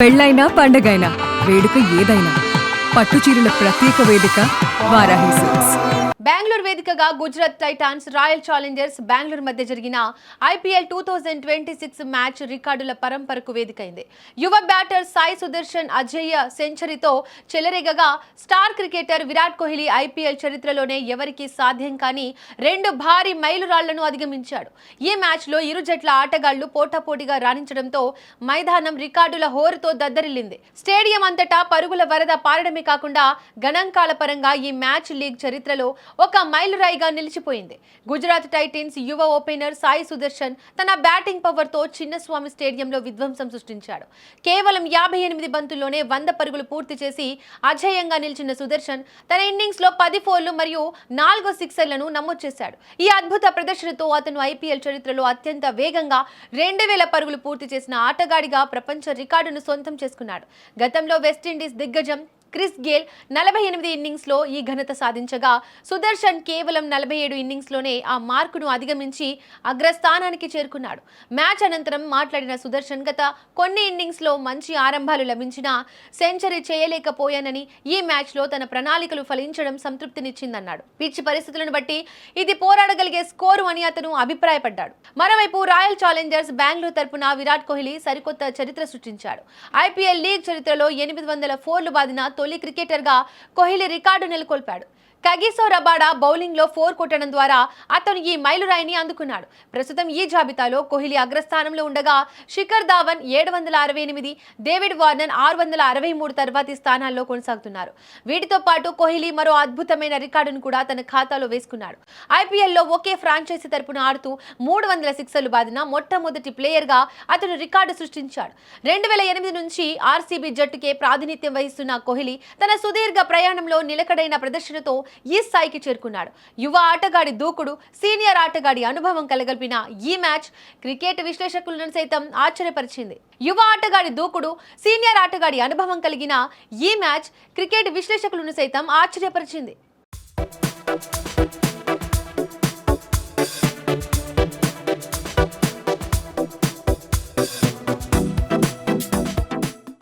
పెళ్ళైనా పండగైనా వేడుక ఏదైనా పట్టుచీరల ప్రత్యేక వేదిక వారాహి సిల్క్స్. బెంగళూరు వేదికగా Gujarat Titans royal Challengers Bengaluru మధ్య జరిగిన ఐపీఎల్ 2026 మ్యాచ్ రికార్డుల పరంపరకు వేదికైంది. యువ బ్యాటర్ సాయి సుదర్శన్ అజేయ సెంచరీతో చెలరేగగా star cricketer Virat Kohli IPL చరిత్రలోనే ఎవరికీ సాధ్యం కాని 2 భారీ మైలురాళ్లను అధిగమించాడు. ఈ మ్యాచ్లో ఇరు జట్ల ఆటగాళ్లు పోటాపోటీగా రాణించడంతో మైదానం రికార్డుల హోరుతో దద్దరిల్లింది. స్టేడియం అంతటా పరుగుల వరద పారడమే కాకుండా గణాంకాల పరంగా ఈ మ్యాచ్ లీగ్ చరిత్రలో ఒక మైలురాయిగా నిలిచిపోయింది. గుజరాత్ టైటన్స్ యువ ఓపెనర్ సాయి సుదర్శన్ తన బ్యాటింగ్ పవర్ తో చిన్నస్వామి స్టేడియంలో విధ్వంసం సృష్టించాడు. కేవలం 58 బంతుల్లోనే 100 పరుగులు పూర్తి చేసి అజేయంగా నిలిచిన సుదర్శన్ తన ఇన్నింగ్స్ లో 10 ఫోర్లు మరియు 4 సిక్సర్లను నమోదు చేశాడు. ఈ అద్భుత ప్రదర్శనతో అతను ఐపీఎల్ చరిత్రలో అత్యంత వేగంగా 2000 పరుగులు పూర్తి చేసిన ఆటగాడిగా ప్రపంచ రికార్డును సొంతం చేసుకున్నాడు. గతంలో వెస్టిండీస్ దిగ్గజం క్రిస్ గేల్ 48 ఇన్నింగ్స్లో ఈ ఘనత సాధించగా సుదర్శన్ కేవలం 47 ఇన్నింగ్స్లోనే ఆ మార్కును అధిగమించి అగ్రస్థానానికి చేరుకున్నాడు. మ్యాచ్ అనంతరం మాట్లాడిన సుదర్శన్ గత కొన్ని ఇన్నింగ్స్లో మంచి ఆరంభాలు లభించినా సెంచరీ చేయలేకపోయానని, ఈ మ్యాచ్లో తన ప్రణాళికలు ఫలించడం సంతృప్తినిచ్చిందన్నాడు. పిచ్ పరిస్థితులను బట్టి ఇది పోరాడగలిగే స్కోరు అని అతను అభిప్రాయపడ్డాడు. మరోవైపు రాయల్ ఛాలెంజర్స్ బెంగళూరు తరపున విరాట్ కోహ్లీ సరికొత్త చరిత్ర సృష్టించాడు. ఐపీఎల్ లీగ్ చరిత్రలో 800 ఫోర్లు బాదిన తొలి క్రికెటర్గా కోహ్లీ రికార్డు నెలకొల్పాడు. కగిసో రబాడా బౌలింగ్లో 4 కొట్టడం ద్వారా అతను ఈ మైలురాయిని అందుకున్నాడు. ప్రస్తుతం ఈ జాబితాలో కోహ్లీ అగ్రస్థానంలో ఉండగా శిఖర్ ధావన్ 768, డేవిడ్ వార్నర్ 663 తర్వాతి స్థానాల్లో కొనసాగుతున్నారు. వీటితో పాటు కోహ్లీ మరో అద్భుతమైన రికార్డును కూడా తన ఖాతాలో వేసుకున్నాడు. ఐపీఎల్లో ఒకే ఫ్రాంచైజీ తరపున ఆడుతూ 300 సిక్సర్లు బాదిన మొట్టమొదటి ప్లేయర్గా అతను రికార్డు సృష్టించాడు. 2008 నుంచి ఆర్సీబీ జట్టుకే ప్రాతినిధ్యం వహిస్తున్న కోహ్లీ తన సుదీర్ఘ ప్రయాణంలో నిలకడైన ప్రదర్శనతో ఈ స్థాయికి చేరుకున్నాడు. యువ ఆటగాడి దూకుడు, సీనియర్ ఆటగాడి అనుభవం కలగలిపిన ఈ మ్యాచ్ క్రికెట్ విశ్లేషకులను సైతం ఆశ్చర్యపరిచింది. యువ ఆటగాడి దూకుడు, సీనియర్ ఆటగాడి అనుభవం కలిగిన ఈ మ్యాచ్ క్రికెట్ విశ్లేషకులను సైతం ఆశ్చర్యపరిచింది.